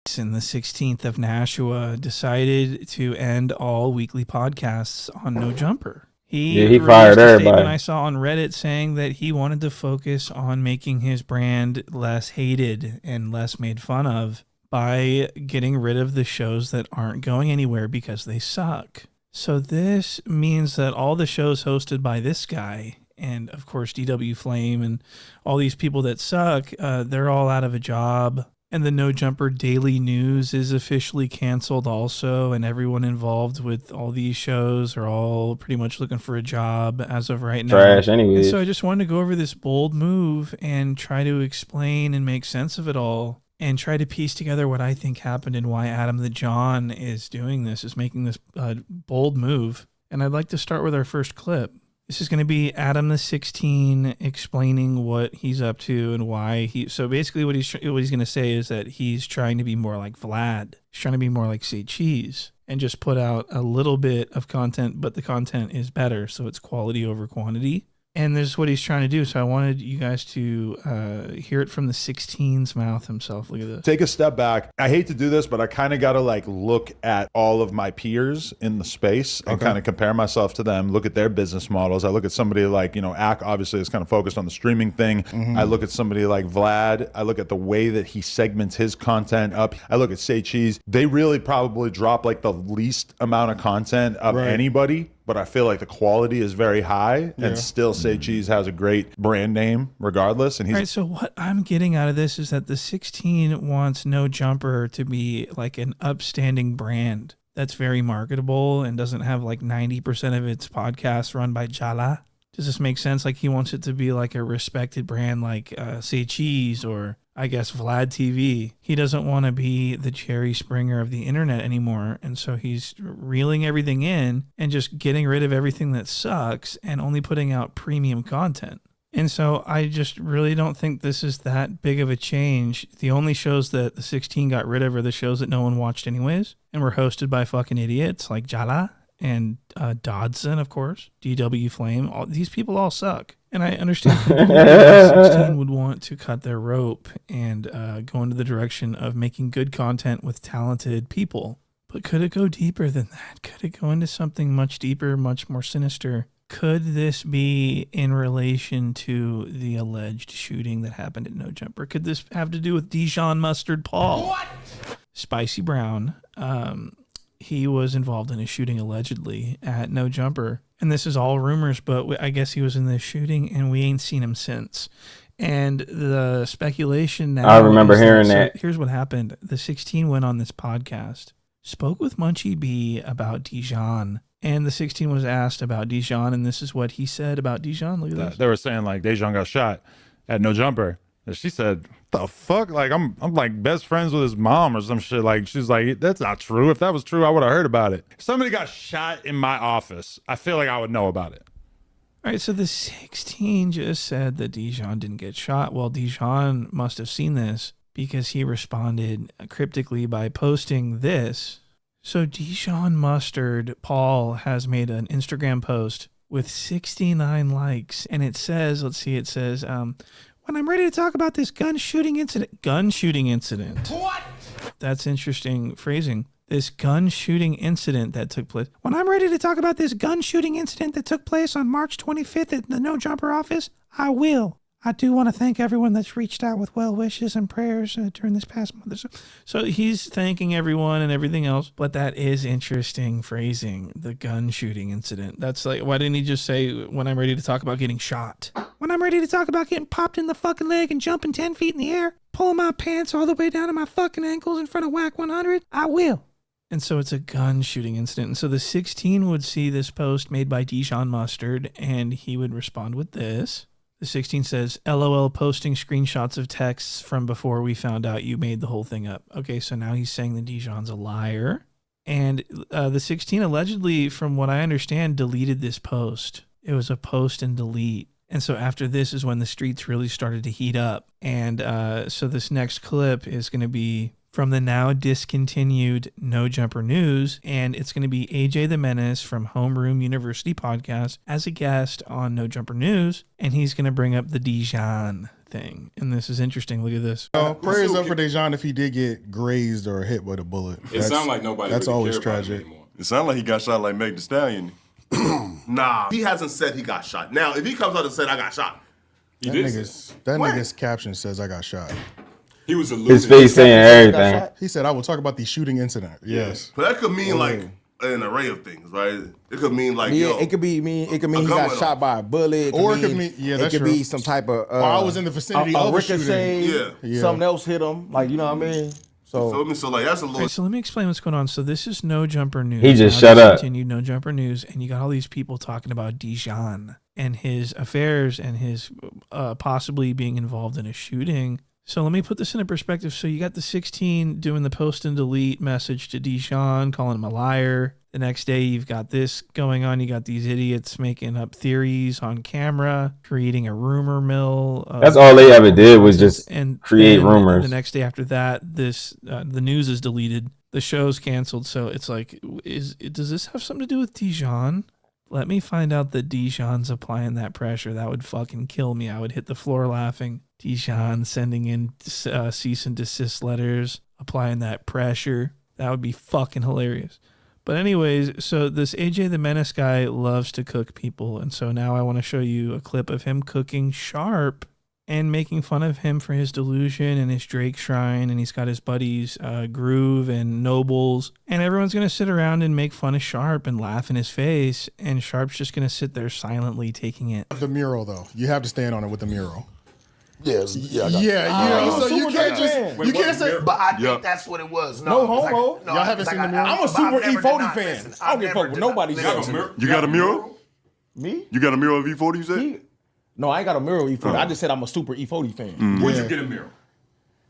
and the 16th of Nashua decided to end all weekly podcasts on No Jumper. He released fired a everybody. statement I saw on Reddit saying that he wanted to focus on making his brand less hated and less made fun of by getting rid of the shows that aren't going anywhere because they suck. So this means that all the shows hosted by this guy, and of course DW Flame and all these people that suck, they're all out of a job. And the No Jumper Daily News is officially canceled also, and everyone involved with all these shows are all pretty much looking for a job as of right now. Trash anyways. And so I just wanted to go over this bold move and try to explain and make sense of it all and try to piece together what I think happened and why Adam the John is doing this, is making this bold move. And I'd like to start with our first clip. This is going to be Adam the 16 explaining what he's up to and why he. So basically, what he's going to say is that he's trying to be more like Vlad. He's trying to be more like Say Cheese and just put out a little bit of content, but the content is better, so it's quality over quantity. And this is what he's trying to do. So I wanted you guys to hear it from the 16's mouth himself. Look at this. Take a step back. I hate to do this, but I kind of got to like look at all of my peers in the space and kind of compare myself to them, look at their business models. I look at somebody like, Ack obviously is kind of focused on the streaming thing. I look at somebody like Vlad. I look at the way that he segments his content up. I look at Say Cheese. They really probably drop like the least amount of content of anybody. But I feel like the quality is very high, and still Say Cheese has a great brand name regardless. And he's... All right, so what I'm getting out of this is that the 16 wants No Jumper to be like an upstanding brand that's very marketable and doesn't have like 90% of its podcasts run by Jala. Does this make sense? Like he wants it to be like a respected brand like Say Cheese or I guess Vlad TV. He doesn't want to be the Jerry Springer of the internet anymore. And so he's reeling everything in and just getting rid of everything that sucks and only putting out premium content. And so I just really don't think this is that big of a change. The only shows that the 16 got rid of are the shows that no one watched anyways and were hosted by fucking idiots like Jala and Dodson, of course, DW Flame. These people all suck. And I understand that 16 would want to cut their rope and go into the direction of making good content with talented people. But could it go deeper than that? Could it go into something much deeper, much more sinister? Could this be in relation to the alleged shooting that happened at No Jumper? Could this have to do with Dijon Mustard Paul? What? Spicy Brown. He was involved in a shooting allegedly at No Jumper. And this is all rumors, but I guess he was in this shooting and we ain't seen him since. And the speculation now... I remember hearing that. So here's what happened. The 16 went on this podcast, spoke with Munchie B about Dijon. And the 16 was asked about Dijon, and this is what he said about Dijon. Look at this. They were saying like Dijon got shot at No Jumper. And she said, the fuck? Like I'm like best friends with his mom or some shit. Like she's like, that's not true. If that was true, I would have heard about it. If somebody got shot in my office, I feel like I would know about it. All right, so the 16 just said that Dijon didn't get shot. Well, Dijon must have seen this because he responded cryptically by posting this. So Dijon Mustard Paul has made an Instagram post with 69 likes, and it says, let's see, it says, when I'm ready to talk about this gun shooting incident. What? That's interesting phrasing. This gun shooting incident that took place. When I'm ready to talk about this gun shooting incident that took place on March 25th at the No Jumper office, I will. I do want to thank everyone that's reached out with well wishes and prayers during this past month. So he's thanking everyone and everything else, but that is interesting phrasing, the gun shooting incident. That's like, why didn't he just say, when I'm ready to talk about getting shot? When I'm ready to talk about getting popped in the fucking leg and jumping 10 feet in the air, pulling my pants all the way down to my fucking ankles in front of Whack 100, I will. And so it's a gun shooting incident. And so the 16 would see this post made by Dijon Mustard, and he would respond with this. The 16 says, LOL, posting screenshots of texts from before we found out you made the whole thing up. Okay, so now he's saying that Dijon's a liar. And the 16 allegedly, from what I understand, deleted this post. It was a post and delete. And so after this is when the streets really started to heat up. And so this next clip is going to be from the now discontinued No Jumper News, and it's going to be AJ the Menace from Homeroom University Podcast as a guest on No Jumper News, and he's going to bring up the Dijon thing. And this is interesting. Look at this. Prayers up for Dejan if he did get grazed or hit with a bullet. It sounds like nobody. That's really always care about tragic. it anymore. It sounds like he got shot like Meg Thee Stallion. Nah, he hasn't said he got shot. Now, if he comes out and said I got shot, That nigga's caption says I got shot. He was alluding. His face saying everything. He said I will talk about the shooting incident. Yes. but that could mean like an array of things, right? It could mean like it could mean he got shot by a bullet. Or it could mean it could be some type of I was in the vicinity of a ricochet. shooting. Something else hit him. Like, you know what I mean? So like that's a little. All right, so let me explain what's going on. So this is No Jumper News. He just Now shut this up. Continued No Jumper News, and you got all these people talking about Dijon and his affairs and his possibly being involved in a shooting. So let me put this into perspective. So you got the 16 doing the post and delete message to Dijon, calling him a liar. The next day you've got this going on. You got these idiots making up theories on camera, creating a rumor mill. That's all they ever did was just create rumors. The next day after that, the news is deleted. The show's canceled. So it's like, does this have something to do with Dijon? Let me find out that Dijon's applying that pressure. That would fucking kill me. I would hit the floor laughing. Dijon sending in cease and desist letters, applying that pressure. That would be fucking hilarious. But anyways, so this AJ the Menace guy loves to cook people. And so now I want to show you a clip of him cooking Sharp and making fun of him for his delusion and his Drake shrine. And he's got his buddies Groove and Nobles. And everyone's going to sit around and make fun of Sharp and laugh in his face. And Sharp's just going to sit there silently taking it. The mural, though. You have to stand on it with the mural. Yes, so you can't just can't say. But I think that's what it was. No homo. Y'all haven't seen the mural? I'm a super E40 fan. I don't give a fuck what nobody says. You got a mural? Me? You got a mural of E40, you said? No, I ain't got a mural E40. I just said I'm a super E40 fan. Where'd you get a mural?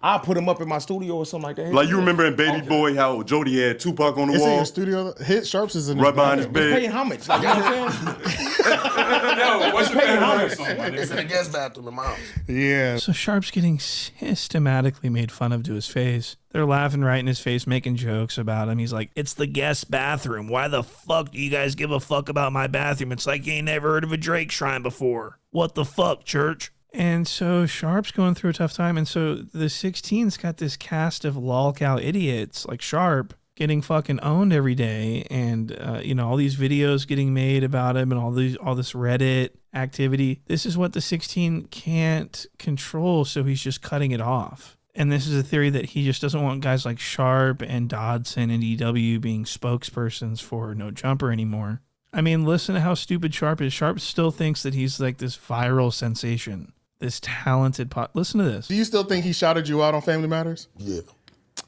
I'll put him up in my studio or something like that. Like you remember in Baby Boy how Jody had Tupac on the It's in wall? your studio. Hit Sharps is in Right behind his It's bed. paying homage. Like, you know what I'm saying? No, what's your favorite rap song? It's in the guest bathroom in my house. Yeah. So Sharp's getting systematically made fun of to his face. They're laughing right in his face, making jokes about him. He's like, it's the guest bathroom. Why the fuck do you guys give a fuck about my bathroom? It's like you ain't never heard of a Drake shrine before. What the fuck, church? And so Sharp's going through a tough time. And so the 16's got this cast of lolcow idiots like Sharp getting fucking owned every day. And, all these videos getting made about him and all this Reddit activity. This is what the 16 can't control. So he's just cutting it off. And this is a theory that he just doesn't want guys like Sharp and Dodson and EW being spokespersons for No Jumper anymore. I mean, listen to how stupid Sharp is. Sharp still thinks that he's like this viral sensation. This talented Listen to this. Do you still think he shouted you out on Family Matters? Yeah.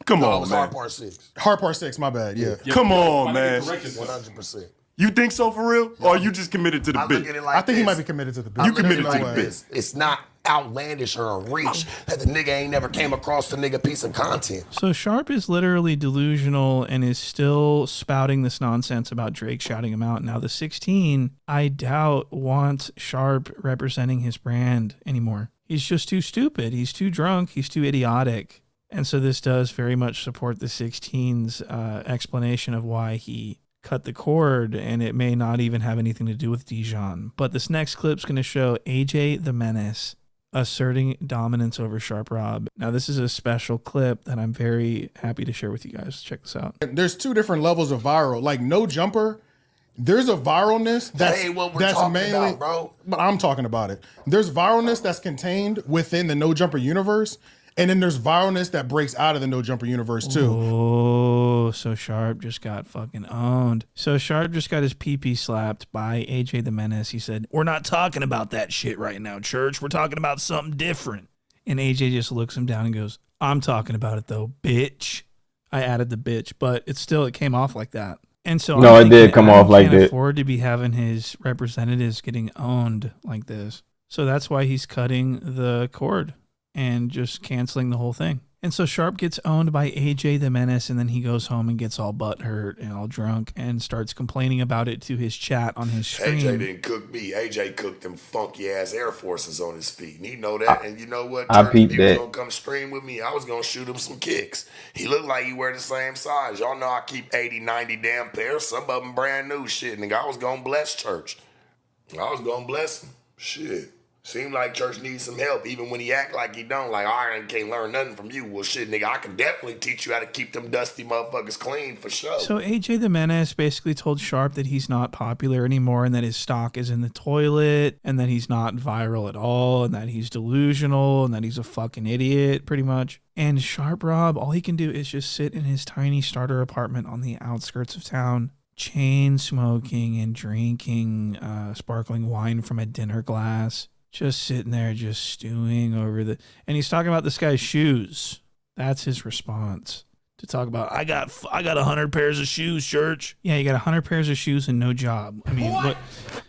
Come No, it on, was man. Hard Part 6. Hard Part 6, my bad. Yeah. Come on, man. 100%. You think so for real? Or are you just committed to the I look at bit? it like I think he this. might be committed to the I business. You look at committed it to the like bit. this. It's not outlandish or a reach that the nigga ain't never came across the nigga piece of content. So Sharp is literally delusional and is still spouting this nonsense about Drake shouting him out. Now the 16, I doubt, wants Sharp representing his brand anymore. He's just too stupid. He's too drunk. He's too idiotic. And so this does very much support the 16's explanation of why he cut the cord, and it may not even have anything to do with Dijon. But this next clip's going to show AJ the Menace asserting dominance over Sharp Rob. Now, this is a special clip that I'm very happy to share with you guys. Check this out. There's two different levels of viral. Like No Jumper, there's a viralness that's ain't what we're talking mainly, about, bro. But I'm talking about it. There's viralness that's contained within the No Jumper universe, and then there's viralness that breaks out of the No Jumper universe too. Oh, so Sharp just got fucking owned. So Sharp just got his pee-pee slapped by AJ the Menace. He said, "We're not talking about that shit right now, church. We're talking about something different." And AJ just looks him down and goes, "I'm talking about it though, bitch." I added the bitch, but it came off like that. And so No, I'm it did thinking, come Adam off like can't that. afford to be having his representatives getting owned like this. So that's why he's cutting the cord and just canceling the whole thing. And so Sharp gets owned by AJ the Menace, and then he goes home and gets all butthurt and all drunk and starts complaining about it to his chat on his stream. AJ didn't cook me. AJ cooked them funky ass Air Forces on his feet. And he know that. And you know what? I Turk, peeped he was that. gonna come stream with me. I was gonna shoot him some kicks. He looked like he wear the same size. Y'all know I keep 80, 90 damn pairs. Some of them brand new shit. Nigga, I was gonna bless church. I was gonna bless him. Shit. Seem like Church needs some help, even when he act like he don't. Like, I can't learn nothing from you. Well, shit, nigga, I can definitely teach you how to keep them dusty motherfuckers clean for sure. So AJ the Menace basically told Sharp that he's not popular anymore and that his stock is in the toilet and that he's not viral at all and that he's delusional and that he's a fucking idiot, pretty much. And Sharp Rob, all he can do is just sit in his tiny starter apartment on the outskirts of town, chain smoking and drinking sparkling wine from a dinner glass. Just sitting there, just stewing over the... And he's talking about this guy's shoes. That's his response. To talk about, I got 100 pairs of shoes, Church. Yeah, you got 100 pairs of shoes and no job. I mean, what?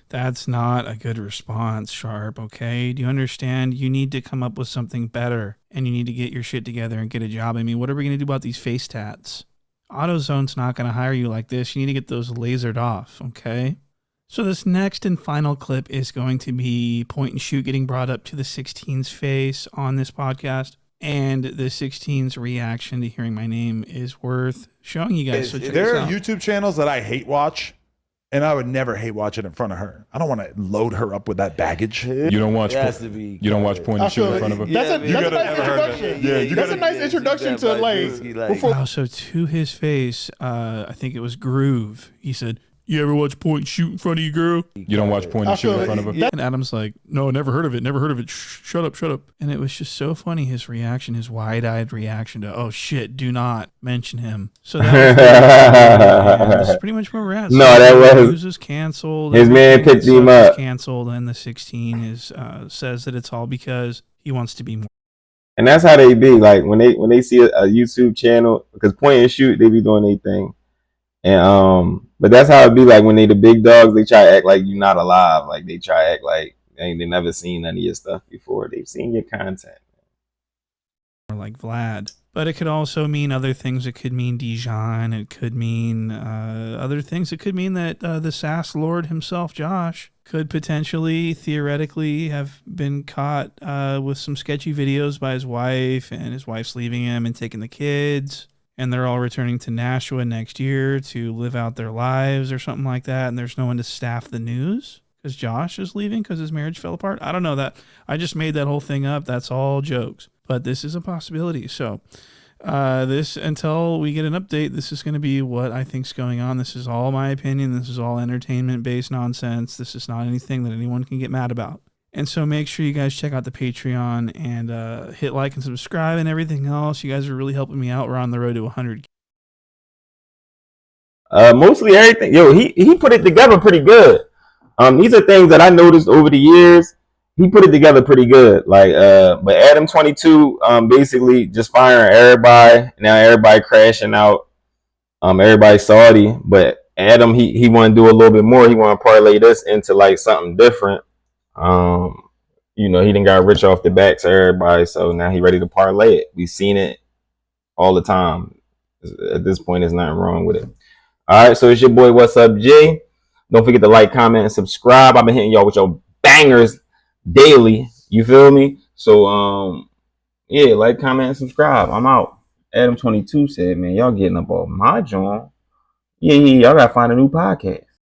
That's not a good response, Sharp, okay? Do you understand? You need to come up with something better. And you need to get your shit together and get a job. I mean, what are we going to do about these face tats? AutoZone's not going to hire you like this. You need to get those lasered off, okay? So this next and final clip is going to be Point and Shoot getting brought up to the 16's face on this podcast. And the 16's reaction to hearing my name is worth showing you guys. So There are YouTube channels that I hate watch, and I would never hate watch it in front of her. I don't want to load her up with that baggage. You don't watch Point and Shoot in front of her. That's a nice introduction. That's a nice introduction to like. Wow, so to his face, I think it was Groove. He said, "You ever watch Point and Shoot in front of you, girl?" You don't watch Point and Shoot in front of her. And Adam's like, "No, never heard of it. Never heard of it. Shut up, shut up." And it was just so funny, his reaction, his wide-eyed reaction to, "Oh shit, do not mention him." So that's pretty much where we're at. So No, that was News is canceled. his man picked him up. Canceled, and the 16 is says that it's all because he wants to be more. And that's how they be. Like when they see a YouTube channel, because Point and Shoot, they be doing their thing. And but that's how it be like when they the big dogs, they try to act like you're not alive. Like they try to act like they never seen none of your stuff before. They've seen your content. Or like Vlad. But it could also mean other things. It could mean Dijon. It could mean other things. It could mean that the SAS Lord himself, Josh, could potentially, theoretically, have been caught with some sketchy videos by his wife, and his wife's leaving him and taking the kids. And they're all returning to Nashua next year to live out their lives or something like that. And there's no one to staff the news because Josh is leaving because his marriage fell apart. I don't know that. I just made that whole thing up. That's all jokes. But this is a possibility. So this, until we get an update, this is going to be what I think's going on. This is all my opinion. This is all entertainment-based nonsense. This is not anything that anyone can get mad about. And so make sure you guys check out the Patreon and hit like and subscribe and everything else. You guys are really helping me out. We're on the road to 100. Mostly everything. Yo, he put it together pretty good. These are things that I noticed over the years. He put it together pretty good. Like, but Adam 22, basically just firing everybody. Now everybody crashing out. Everybody Saudi, but Adam, he want to do a little bit more. He want to parlay this into like something different. You know, he done got rich off the backs of everybody, so now he ready to parlay it. We've seen it all the time. At this point, there's nothing wrong with it. All right, so it's your boy, What's Up, Jay. Don't forget to like, comment, and subscribe. I've been hitting y'all with your bangers daily. You feel me? So, yeah, like, comment, and subscribe. I'm out. Adam 22 said, man, y'all getting up off my joint. Yeah, y'all gotta find a new podcast.